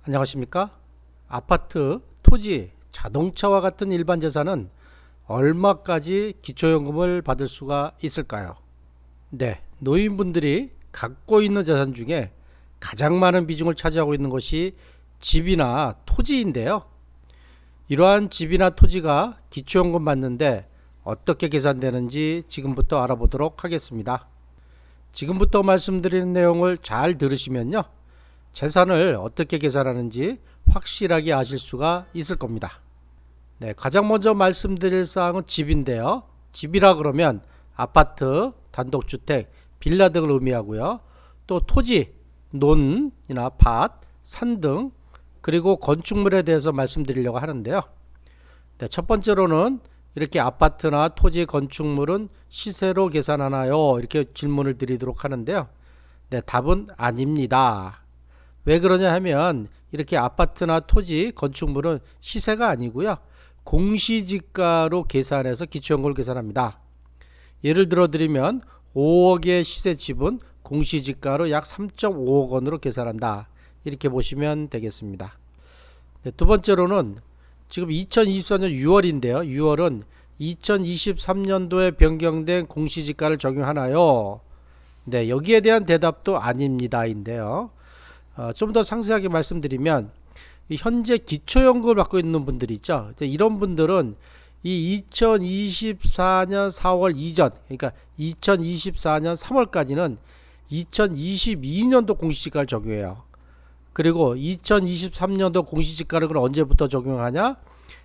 안녕하십니까? 아파트, 토지, 자동차와 같은 일반 재산은 얼마까지 기초연금을 받을 수가 있을까요? 네, 노인분들이 갖고 있는 재산 중에 가장 많은 비중을 차지하고 있는 것이 집이나 토지인데요. 이러한 집이나 토지가 기초연금 받는데 어떻게 계산되는지 지금부터 알아보도록 하겠습니다. 지금부터 말씀드리는 내용을 잘 들으시면요, 재산을 어떻게 계산하는지 확실하게 아실 수가 있을 겁니다. 네, 가장 먼저 말씀드릴 사항은 집인데요. 집이라 그러면 아파트, 단독주택, 빌라 등을 의미하고요. 또 토지, 논이나 밭, 산 등, 그리고 건축물에 대해서 말씀드리려고 하는데요. 네, 첫 번째로는 이렇게 아파트나 토지, 건축물은 시세로 계산하나요? 이렇게 질문을 드리도록 하는데요. 네, 답은 아닙니다. 왜 그러냐 하면 이렇게 아파트나 토지, 건축물은 시세가 아니고요, 공시지가로 계산해서 기초연금을 계산합니다. 예를 들어 드리면 5억의 시세 집은 공시지가로 약 3.5억 원으로 계산한다, 이렇게 보시면 되겠습니다. 네, 두 번째로는 지금 2024년 6월인데요. 6월은 2023년도에 변경된 공시지가를 적용하나요? 네, 여기에 대한 대답도 아닙니다인데요. 좀 더 상세하게 말씀드리면 현재 기초연금을 받고 있는 분들이 있죠. 이런 분들은 이 2024년 4월 이전, 그러니까 2024년 3월까지는 2022년도 공시지가를 적용해요. 그리고 2023년도 공시지가를 그럼 언제부터 적용하냐?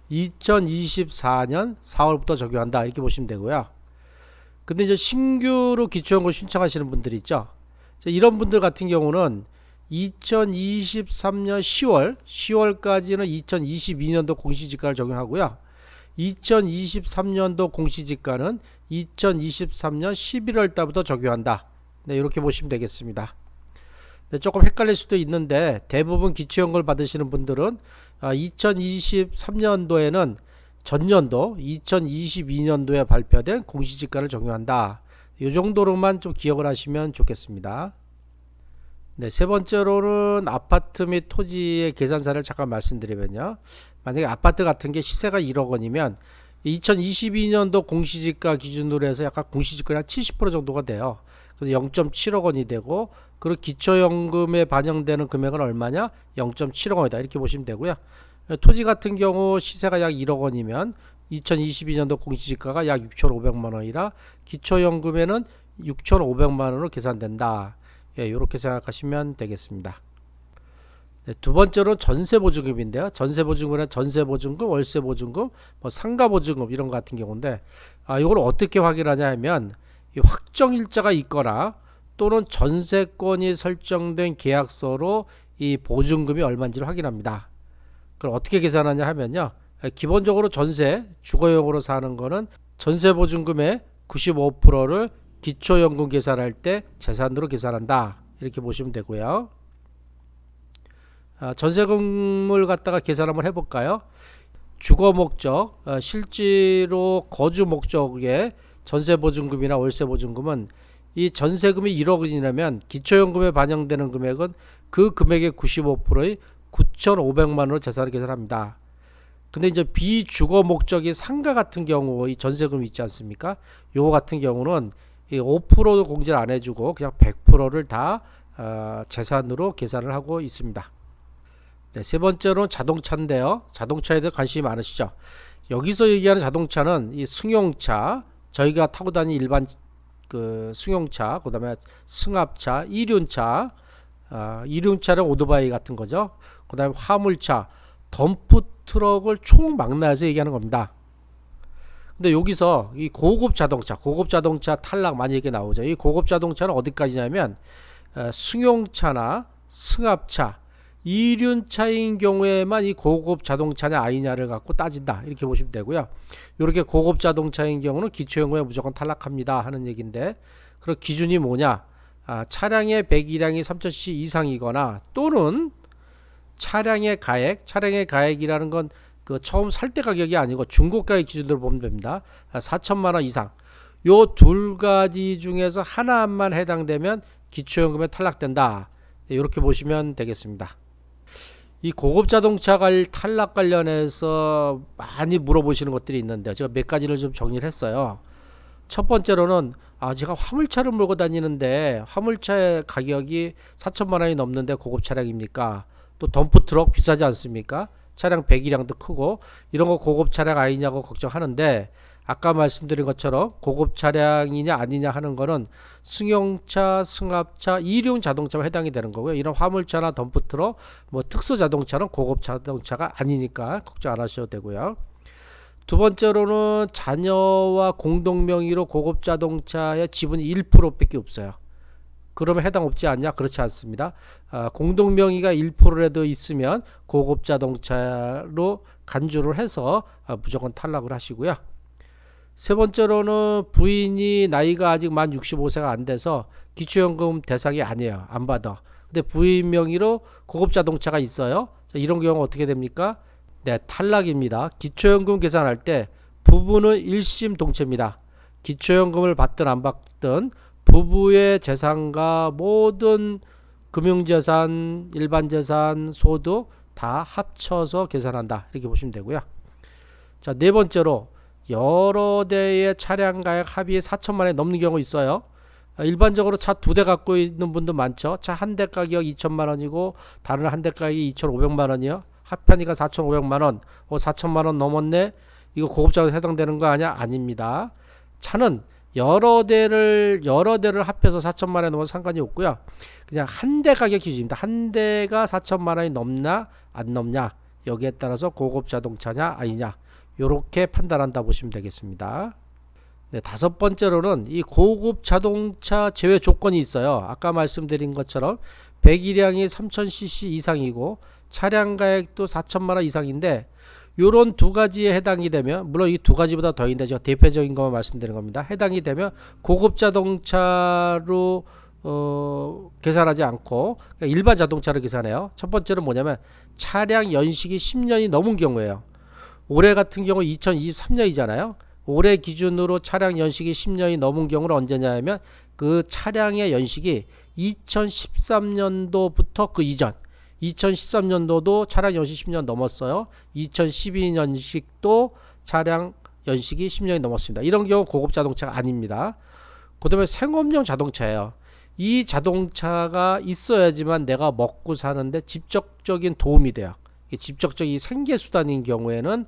2024년 4월부터 적용한다, 이렇게 보시면 되고요. 근데 이제 신규로 기초연금 신청하시는 분들이 있죠. 이런 분들 같은 경우는 2023년 10월까지는 2022년도 공시지가를 적용하고요. 2023년도 공시지가는 2023년 11월 달부터 적용한다. 네, 이렇게 보시면 되겠습니다. 네, 조금 헷갈릴 수도 있는데 대부분 기초연금을 받으시는 분들은 2023년도에는 전년도 2022년도에 발표된 공시지가를 적용한다. 이 정도로만 좀 기억을 하시면 좋겠습니다. 네, 세 번째로는 아파트 및 토지의 계산사를 잠깐 말씀드리면요. 만약에 아파트 같은 게 시세가 1억 원이면 2022년도 공시지가 기준으로 해서 약간 공시지가가 70% 정도가 돼요. 그래서 0.7억 원이 되고, 그리고 기초연금에 반영되는 금액은 얼마냐? 0.7억 원이다, 이렇게 보시면 되고요. 토지 같은 경우 시세가 약 1억 원이면 2022년도 공시지가가 약 6,500만 원이라 기초연금에는 6,500만 원으로 계산된다. 예, 이렇게 생각하시면 되겠습니다. 네, 두 번째로 전세보증금인데요. 전세보증금은 전세보증금, 월세보증금, 뭐 상가보증금 이런 것 같은 경우인데, 이걸 어떻게 확인하냐 하면 이 확정일자가 있거나 또는 전세권이 설정된 계약서로 이 보증금이 얼마인지를 확인합니다. 그럼 어떻게 계산하냐 하면요. 기본적으로 전세, 주거용으로 사는 거는 전세보증금의 95%를 기초연금 계산할 때 재산으로 계산한다, 이렇게 보시면 되고요. 전세금을 갖다가 계산 한번 해볼까요? 주거 목적, 실제로 거주 목적의 전세보증금이나 월세보증금은 이 전세금이 1억 원이라면 기초연금에 반영되는 금액은 그 금액의 95%의 9,500만 원으로 재산을 계산합니다. 근데 이제 비주거 목적이 상가 같은 경우 이 전세금이 있지 않습니까? 요거 같은 경우는 5% 공제를 안 해주고 그냥 100%를 다 재산으로 계산을 하고 있습니다. 네, 세 번째로는 자동차인데요. 자동차에 대해 관심이 많으시죠? 여기서 얘기하는 자동차는 이 승용차, 저희가 타고 다니는 일반 그 승용차, 그 다음에 승합차, 이륜차, 이륜차는 오토바이 같은 거죠. 그 다음에 화물차, 덤프트럭을 총망라해서 얘기하는 겁니다. 근데 여기서 이 고급 자동차 탈락 많이 얘기 나오죠. 이 고급 자동차는 어디까지냐면 승용차나 승합차, 이륜차인 경우에만 이 고급 자동차냐 아니냐를 갖고 따진다, 이렇게 보시면 되고요. 이렇게 고급 자동차인 경우는 기초연금에 무조건 탈락합니다 하는 얘기인데, 그럼 기준이 뭐냐? 차량의 배기량이 3,000cc 이상이거나 또는 차량의 가액이라는 건 그 처음 살 때 가격이 아니고 중고가의 기준으로 보면 됩니다. 4천만 원 이상. 요 두 가지 중에서 하나만 해당되면 기초연금에 탈락된다. 이렇게 보시면 되겠습니다. 이 고급 자동차가 탈락 관련해서 많이 물어보시는 것들이 있는데 제가 몇 가지를 좀 정리를 했어요. 첫 번째로는 제가 화물차를 몰고 다니는데 화물차의 가격이 4천만 원이 넘는데 고급 차량입니까? 또 덤프 트럭 비싸지 않습니까? 차량 배기량도 크고 이런 거 고급 차량 아니냐고 걱정하는데 아까 말씀드린 것처럼 고급 차량이냐 아니냐 하는 거는 승용차, 승합차, 일용 자동차만 해당이 되는 거고요. 이런 화물차나 덤프트럭, 뭐 특수 자동차는 고급 자동차가 아니니까 걱정 안 하셔도 되고요. 두 번째로는 자녀와 공동 명의로 고급 자동차의 지분이 1%밖에 없어요. 그러면 해당 없지 않냐? 그렇지 않습니다. 공동 명의가 1%라도 있으면 고급 자동차로 간주를 해서 무조건 탈락을 하시고요. 세 번째로는 부인이 나이가 아직 만 65세가 안 돼서 기초연금 대상이 아니에요. 안 받아. 근데 부인 명의로 고급 자동차가 있어요. 자, 이런 경우 어떻게 됩니까? 네, 탈락입니다. 기초연금 계산할 때 부부는 일심 동체입니다. 기초연금을 받든 안 받든 부부의 재산과 모든 금융재산, 일반재산, 소득 다 합쳐서 계산한다. 이렇게 보시면 되고요. 자, 네 번째로 여러 대의 차량 가액 합이 4천만 원이 넘는 경우 있어요. 일반적으로 차 두 대 갖고 있는 분도 많죠. 차 한 대 가격 2천만 원이고 다른 한 대 가격이 2,500만 원이요. 합하니까 4,500만 원. 4천만 원 넘었네. 이거 고급차에 해당되는 거 아니야? 아닙니다. 차는 여러 대를 합해서 4천만 원이 넘어서 상관이 없고요. 그냥 한 대 가격 기준입니다. 한 대가 4천만 원이 넘나 안 넘냐. 여기에 따라서 고급 자동차냐 아니냐. 요렇게 판단한다 보시면 되겠습니다. 네, 다섯 번째로는 이 고급 자동차 제외 조건이 있어요. 아까 말씀드린 것처럼 배기량이 3000cc 이상이고 차량 가액도 4천만 원 이상인데 요런 두 가지에 해당이 되면, 물론 이 두 가지보다 더 있는데 제가 대표적인 것만 말씀드리는 겁니다. 해당이 되면 고급 자동차로 계산하지 않고 일반 자동차로 계산해요. 첫 번째는 뭐냐면 차량 연식이 10년이 넘은 경우에요. 올해 같은 경우 2023년이잖아요. 올해 기준으로 차량 연식이 10년이 넘은 경우는 언제냐면 그 차량의 연식이 2013년도부터 그 이전 2013년도도 차량 연식 10년 넘었어요. 2012년식도 차량 연식이 10년이 넘었습니다. 이런 경우 고급 자동차가 아닙니다. 그 다음에 생업용 자동차예요. 이 자동차가 있어야지만 내가 먹고 사는데 직접적인 도움이 돼요. 직접적인 생계수단인 경우에는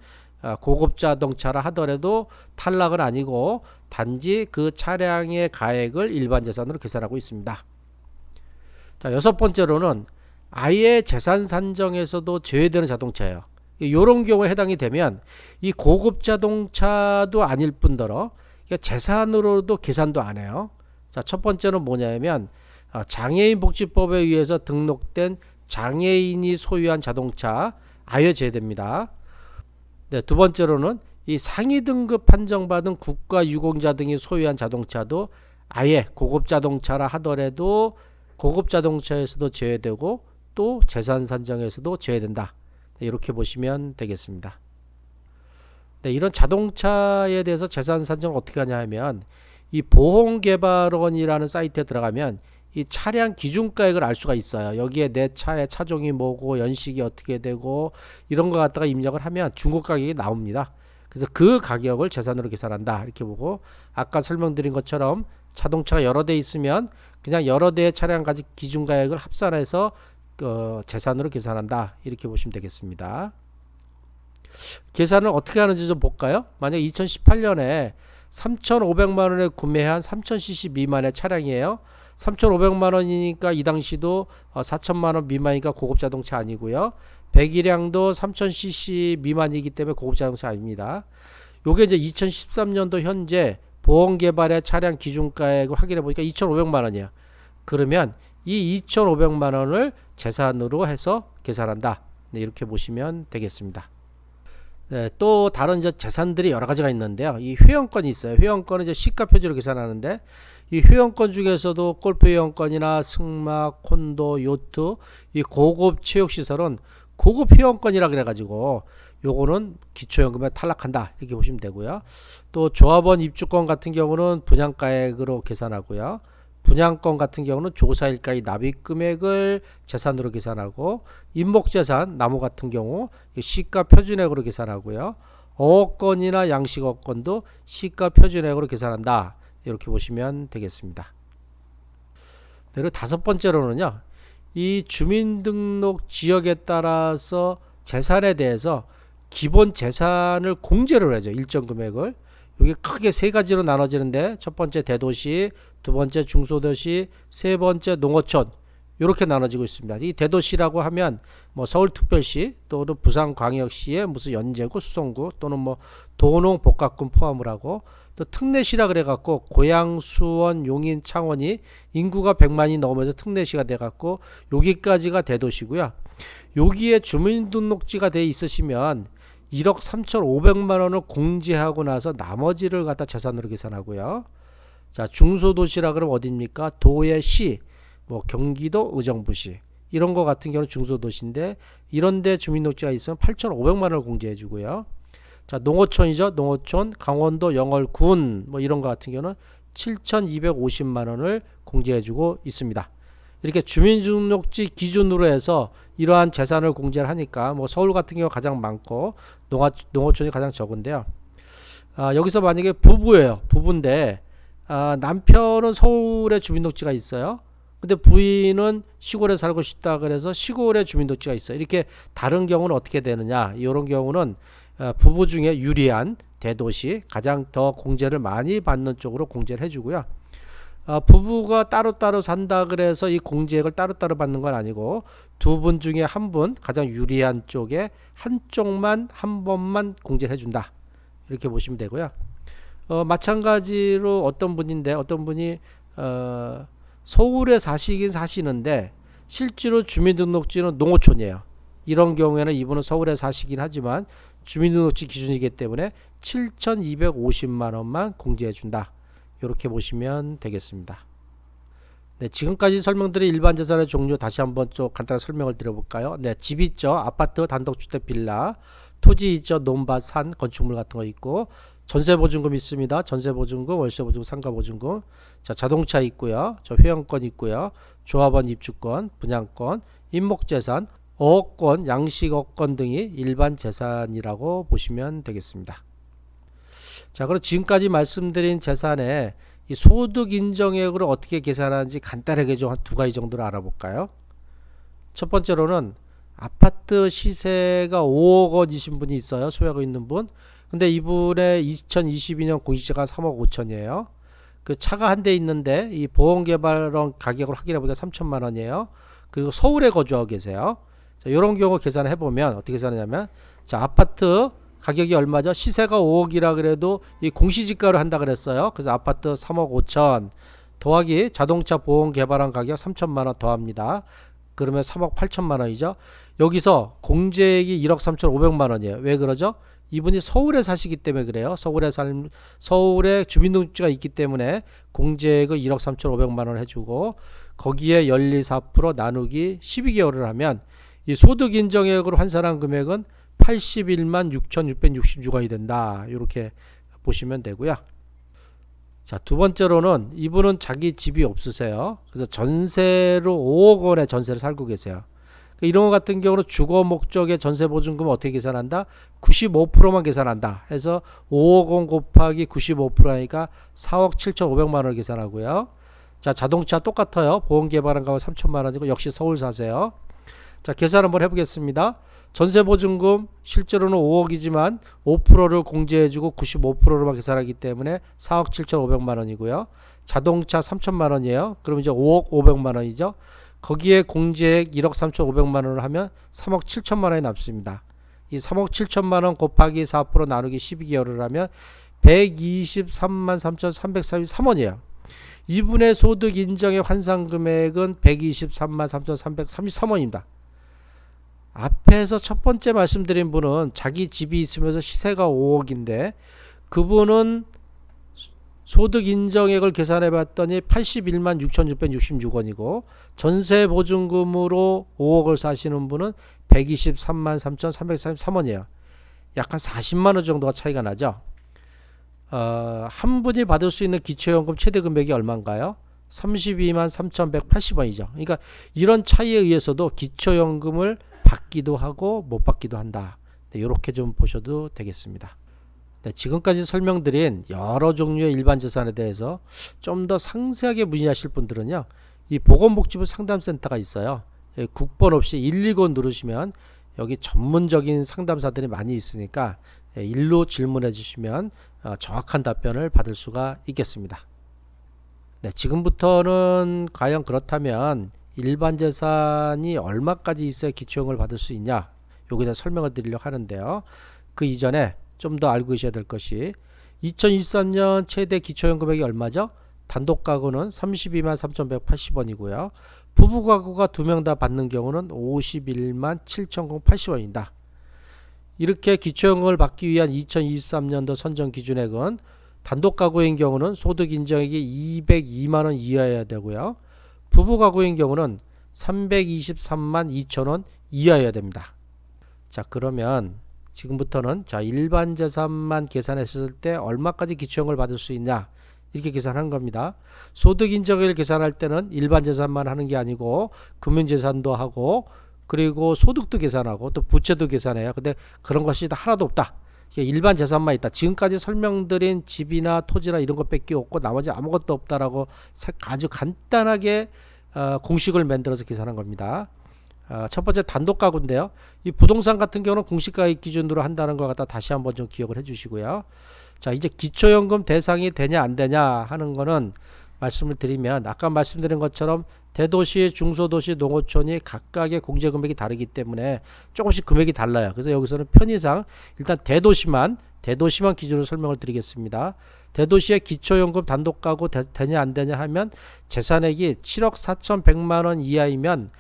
고급 자동차라 하더라도 탈락은 아니고 단지 그 차량의 가액을 일반 재산으로 계산하고 있습니다. 자, 여섯 번째로는 아예 재산 산정에서도 제외되는 자동차예요. 이런 경우에 해당이 되면 이 고급 자동차도 아닐 뿐더러 재산으로도 계산도 안 해요. 자, 첫 번째는 뭐냐면 장애인 복지법에 의해서 등록된 장애인이 소유한 자동차 아예 제외됩니다. 네, 두 번째로는 이 상위 등급 판정받은 국가 유공자 등이 소유한 자동차도 아예 고급 자동차라 하더라도 고급 자동차에서도 제외되고 또 재산 산정에서도 제외된다. 네, 이렇게 보시면 되겠습니다. 네, 이런 자동차에 대해서 재산 산정을 어떻게 하냐 하면 이 보험개발원이라는 사이트에 들어가면 이 차량 기준가액을 알 수가 있어요. 여기에 내 차의 차종이 뭐고 연식이 어떻게 되고 이런 거 갖다가 입력을 하면 중고 가격이 나옵니다. 그래서 그 가격을 재산으로 계산한다 이렇게 보고, 아까 설명드린 것처럼 자동차가 여러 대 있으면 그냥 여러 대의 차량 가격 기준가액을 합산해서 재산으로 계산한다 이렇게 보시면 되겠습니다. 계산을 어떻게 하는지 좀 볼까요? 만약 2018년에 3,500만 원에 구매한 3000cc 미만의 차량이에요. 3,500만 원이니까 이 당시도 4천만 원 미만이니까 고급 자동차 아니고요. 배기량도 3000cc 미만이기 때문에 고급 자동차 아닙니다. 요게 이제 2013년도 현재 보험개발의 차량 기준가액을 확인해 보니까 2,500만 원이에요. 그러면 이 2,500만 원을 재산으로 해서 계산한다. 네, 이렇게 보시면 되겠습니다. 네, 또 다른 이제 재산들이 여러 가지가 있는데요. 이 회원권이 있어요. 회원권은 이제 시가 표준으로 계산하는데 이 회원권 중에서도 골프 회원권이나 승마, 콘도, 요트, 이 고급 체육시설은 고급 회원권이라 그래가지고 요거는 기초연금에 탈락한다 이렇게 보시면 되고요. 또 조합원 입주권 같은 경우는 분양가액으로 계산하고요. 분양권 같은 경우는 조사일가의 납입 금액을 재산으로 계산하고, 임목재산 나무 같은 경우 시가 표준액으로 계산하고요. 어업권이나 양식어업권도 시가 표준액으로 계산한다. 이렇게 보시면 되겠습니다. 그리고 다섯 번째로는요, 이 주민등록 지역에 따라서 재산에 대해서 기본 재산을 공제를 하죠. 일정 금액을. 이게 크게 세 가지로 나눠지는데, 첫 번째 대도시, 두 번째 중소도시, 세 번째 농어촌, 이렇게 나눠지고 있습니다. 이 대도시라고 하면 뭐 서울특별시 또는 부산광역시의 무슨 연제구, 수성구 또는 뭐 도농, 복합군 포함을 하고, 또 특례시라 그래 갖고 고양, 수원, 용인, 창원이 인구가 100만이 넘어서 특례시가 돼 갖고 여기까지가 대도시고요. 여기에 주민등록지가 돼 있으시면 1억 3,500만 원을 공제하고 나서 나머지를 갖다 재산으로 계산하고요. 자, 중소도시라 그러면 어디입니까? 도의 시, 뭐 경기도 의정부시 이런 거 같은 경우는 중소도시인데, 이런데 주민등록지가 있으면 8,500만 원을 공제해 주고요. 자, 농어촌이죠. 농어촌, 강원도 영월군 뭐 이런 거 같은 경우는 7,250만 원을 공제해 주고 있습니다. 이렇게 주민등록지 기준으로 해서 이러한 재산을 공제를 하니까, 뭐 서울 같은 경우 가장 많고 농어촌이 가장 적은데요. 여기서 만약에 부부예요. 부부인데 남편은 서울에 주민등록지가 있어요. 근데 부인은 시골에 살고 싶다 그래서 시골에 주민등록지가 있어요. 이렇게 다른 경우는 어떻게 되느냐? 이런 경우는 부부 중에 유리한 대도시, 가장 더 공제를 많이 받는 쪽으로 공제를 해주고요. 부부가 따로따로 산다 그래서 이 공제액을 따로따로 받는 건 아니고, 두 분 중에 한 분, 가장 유리한 쪽에 한쪽만 한 번만 공제를 해준다. 이렇게 보시면 되고요. 마찬가지로 어떤 분이 서울에 사시긴 사시는데 실제로 주민등록지는 농어촌이에요. 이런 경우에는 이분은 서울에 사시긴 하지만 주민등록지 기준이기 때문에 7,250만 원만 공제해 준다. 이렇게 보시면 되겠습니다. 네, 지금까지 설명드린 일반 재산의 종류 다시 한번 좀 간단한 설명을 드려볼까요? 네, 집 있죠. 아파트, 단독주택, 빌라, 토지 있죠. 논밭, 산, 건축물 같은 거 있고, 전세보증금 있습니다. 전세보증금, 월세보증금, 상가보증금. 자, 자동차 있고요. 저 회원권 있고요. 조합원 입주권, 분양권, 임목재산, 어업권, 양식어권 등이 일반 재산이라고 보시면 되겠습니다. 자, 그럼 지금까지 말씀드린 재산의 이 소득 인정액으로 어떻게 계산하는지 간단하게 좀 한 두 가지 정도로 알아볼까요? 첫 번째로는 아파트 시세가 5억 원이신 분이 있어요. 소유하고 있는 분. 근데 이분의 2022년 공시지가가 3억 5천이에요. 그 차가 한 대 있는데 이 보험개발원 가격을 확인해 보니까 3천만 원이에요. 그리고 서울에 거주하고 계세요. 자, 이런 경우 계산을 해보면 어떻게 계산하냐면, 자, 아파트 가격이 얼마죠? 시세가 5억이라 그래도 이 공시지가로 한다 그랬어요. 그래서 아파트 3억 5천 더하기 자동차 보험 개발한 가격 3천만 원 더합니다. 그러면 3억 8천만 원이죠. 여기서 공제액이 1억 3,500만 원이에요. 왜 그러죠? 이분이 서울에 사시기 때문에 그래요. 서울에 주민등록지가 있기 때문에 공제액을 1억 3,500만 원을 해주고, 거기에 연리 4% 나누기 12개월을 하면 이 소득 인정액으로 환산한 금액은 81만 6,666원이 된다. 이렇게 보시면 되고요. 자, 두 번째로는 이분은 자기 집이 없으세요. 그래서 전세로 5억 원의 전세를 살고 계세요. 이런 것 같은 경우는 주거 목적의 전세 보증금은 어떻게 계산한다? 95%만 계산한다. 해서 5억 원 곱하기 95%니까 4억 7,500만 원을 계산하고요. 자, 자동차 똑같아요. 보험 개발한 가격 3천만 원이고 역시 서울 사세요. 자, 계산 한번 해보겠습니다. 전세 보증금 실제로는 5억이지만 5%를 공제해주고 95%로만 계산하기 때문에 4억 7,500만 원이고요. 자동차 3천만 원이에요. 그럼 이제 5억 500만 원이죠. 거기에 공제액 1억 3,500만 원을 하면 3억 7천만 원이 남습니다. 이 3억 7천만 원 곱하기 4% 나누기 12개월을 하면 123만 3,333원이에요. 이분의 소득 인정의 환산 금액은 123만 3,333원입니다. 앞에서 첫 번째 말씀드린 분은 자기 집이 있으면서 시세가 5억인데 그분은 소득 인정액을 계산해 봤더니 81만 6,666원이고 전세 보증금으로 5억을 사시는 분은 123만 3,333원이에요. 약 한 40만 원 정도가 차이가 나죠. 한 분이 받을 수 있는 기초연금 최대 금액이 얼마인가요? 32만 3,180원이죠. 그러니까 이런 차이에 의해서도 기초연금을 받기도 하고 못 받기도 한다. 네, 이렇게 좀 보셔도 되겠습니다. 네, 지금까지 설명드린 여러 종류의 일반 재산에 대해서 좀 더 상세하게 문의하실 분들은요, 이 보건복지부 상담센터가 있어요. 국번 없이 119 누르시면 여기 전문적인 상담사들이 많이 있으니까 일로 질문해 주시면 정확한 답변을 받을 수가 있겠습니다. 네, 지금부터는 과연 그렇다면 일반 재산이 얼마까지 있어야 기초연금을 받을 수 있냐, 여기에 대해 설명을 드리려고 하는데요. 그 이전에 좀 더 알고 계셔야 될 것이 2023년 최대 기초연금액이 얼마죠? 단독 가구는 32만 3,180원이고요. 부부 가구가 2명 다 받는 경우는 51만 7,080원입니다. 이렇게 기초연금을 받기 위한 2023년도 선정 기준액은 단독 가구인 경우는 소득 인정액이 202만원 이하여야 되고요. 부부 가구인 경우는 323만 2천원 이하여야 됩니다. 자, 그러면 지금부터는 일반 재산만 계산했을 때 얼마까지 기초연금을 받을 수 있냐, 이렇게 계산한 겁니다. 소득 인정액을 계산할 때는 일반 재산만 하는 게 아니고 금융재산도 하고 그리고 소득도 계산하고 또 부채도 계산해요. 근데 그런 것이 하나도 없다. 일반 재산만 있다. 지금까지 설명드린 집이나 토지나 이런 것밖에 없고 나머지 아무것도 없다라고 아주 간단하게 공식을 만들어서 계산한 겁니다. 첫 번째 단독 가구인데요. 이 부동산 같은 경우는 공시가액 기준으로 한다는 걸 갖다 다시 한번 좀 기억을 해 주시고요. 자, 이제 기초연금 대상이 되냐 안 되냐 하는 거는 말씀을 드리면 아까 말씀드린 것처럼 대도시, 중소도시, 농어촌이 각각의 공제금액이 다르기 때문에 조금씩 금액이 달라요. 그래서 여기서는 편의상 일단 대도시만 기준으로 설명을 드리겠습니다. 대도시의 기초연금 단독 가구 되냐 안 되냐 하면 재산액이 7억 4,100만원 이하이면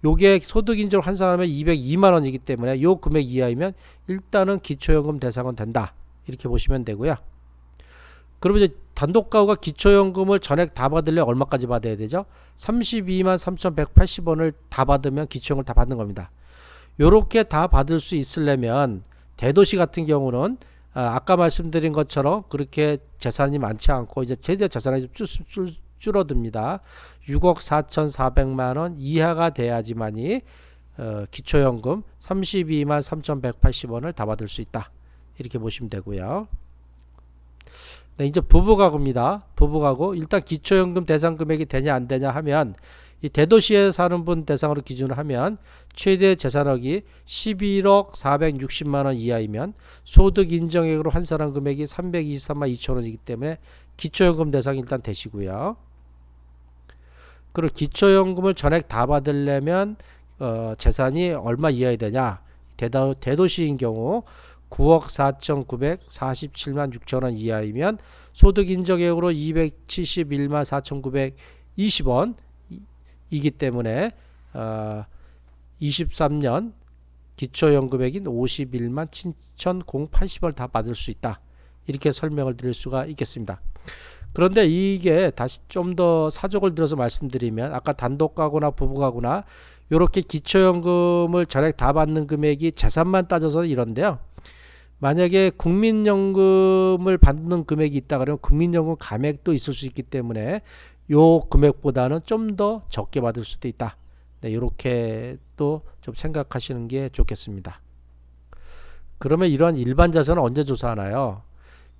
요게 소득 인정을 환산하면 202만원이기 때문에 요 금액 이하이면 일단은 기초연금 대상은 된다. 이렇게 보시면 되고요. 그러면 이제 단독 가구가 기초연금을 전액 다 받으려면 얼마까지 받아야 되죠? 32만 3,180원을 다 받으면 기초연금을 다 받는 겁니다. 요렇게 다 받을 수 있으려면 대도시 같은 경우는 아까 말씀드린 것처럼 그렇게 재산이 많지 않고 이제 최대 재산이 좀 줄어듭니다. 6억 4,400만원 이하가 돼야지만이 기초연금 32만 3,180원을 다 받을 수 있다. 이렇게 보시면 되고요. 네, 이제 부부가구입니다. 부부가구 일단 기초연금 대상 금액이 되냐 안 되냐 하면 이 대도시에 사는 분 대상으로 기준으로 하면 최대 재산액이 11억 460만원 이하이면 소득 인정액으로 환산한 금액이 323만 2천원이기 때문에 기초연금 대상이 일단 되시고요. 그리고 기초연금을 전액 다 받으려면 재산이 얼마 이하야 되냐, 대도시인 경우 9억 4,947만 6천원 이하이면 소득 인정액으로 271만 4,920원 이기 때문에 23년 기초연금액인 51만 7,080원을 다 받을 수 있다. 이렇게 설명을 드릴 수가 있겠습니다. 그런데 이게 다시 좀 더 사족을 들어서 말씀드리면 아까 단독가구나 부부가구나 이렇게 기초연금을 전액 다 받는 금액이 재산만 따져서 이런데요. 만약에 국민연금을 받는 금액이 있다 그러면 국민연금 감액도 있을 수 있기 때문에 요 금액보다는 좀 더 적게 받을 수도 있다. 네, 이렇게 또 좀 생각하시는 게 좋겠습니다. 그러면 이러한 일반 자산은 언제 조사하나요?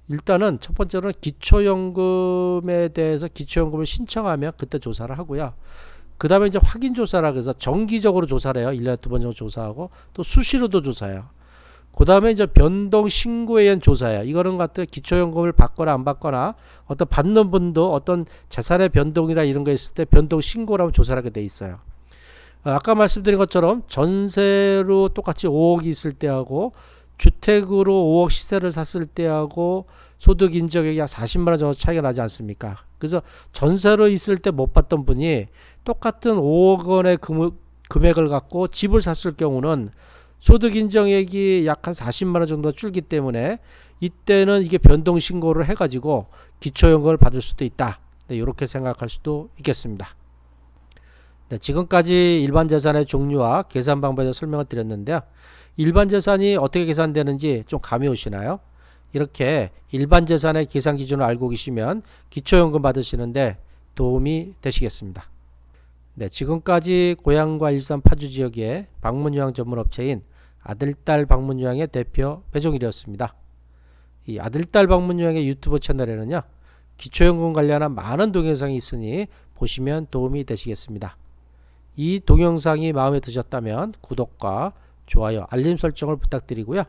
일단은 첫 번째로는 기초연금에 대해서 기초연금을 신청하면 그때 조사를 하고요. 그 다음에 이제 확인조사라 그래서 정기적으로 조사를 해요. 1년에 2번 정도 조사하고 또 수시로도 조사해요. 그 다음에 이제 변동 신고에 의한 조사예요. 이거는 같은 기초연금을 받거나 안 받거나 어떤 받는 분도 어떤 재산의 변동이나 이런 거 있을 때 변동 신고를 하면 조사를 하게 돼 있어요. 아까 말씀드린 것처럼 전세로 똑같이 5억이 있을 때하고 주택으로 5억 시세를 샀을 때하고 소득 인정액이 한 40만원 정도 차이가 나지 않습니까? 그래서 전세로 있을 때 못 받던 분이 똑같은 5억 원의 금액을 갖고 집을 샀을 경우는 소득 인정액이 약 한 40만원 정도 줄기 때문에 이때는 이게 변동 신고를 해가지고 기초연금을 받을 수도 있다. 네, 이렇게 생각할 수도 있겠습니다. 네, 지금까지 일반 재산의 종류와 계산 방법에 대해서 설명을 드렸는데요. 일반 재산이 어떻게 계산되는지 좀 감이 오시나요? 이렇게 일반 재산의 계산 기준을 알고 계시면 기초연금 받으시는데 도움이 되시겠습니다. 네, 지금까지 고향과 일산 파주 지역의 방문요양 전문 업체인 아들딸 방문요양의 대표 배종일이었습니다. 이 아들딸 방문요양의 유튜브 채널에는요, 기초연금 관련한 많은 동영상이 있으니 보시면 도움이 되시겠습니다. 이 동영상이 마음에 드셨다면 구독과 좋아요, 알림 설정을 부탁드리고요.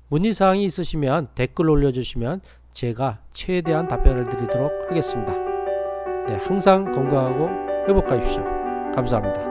문의사항이 있으시면 댓글 올려주시면 제가 최대한 답변을 드리도록 하겠습니다. 네, 항상 건강하고 행복하십시오. 감사합니다.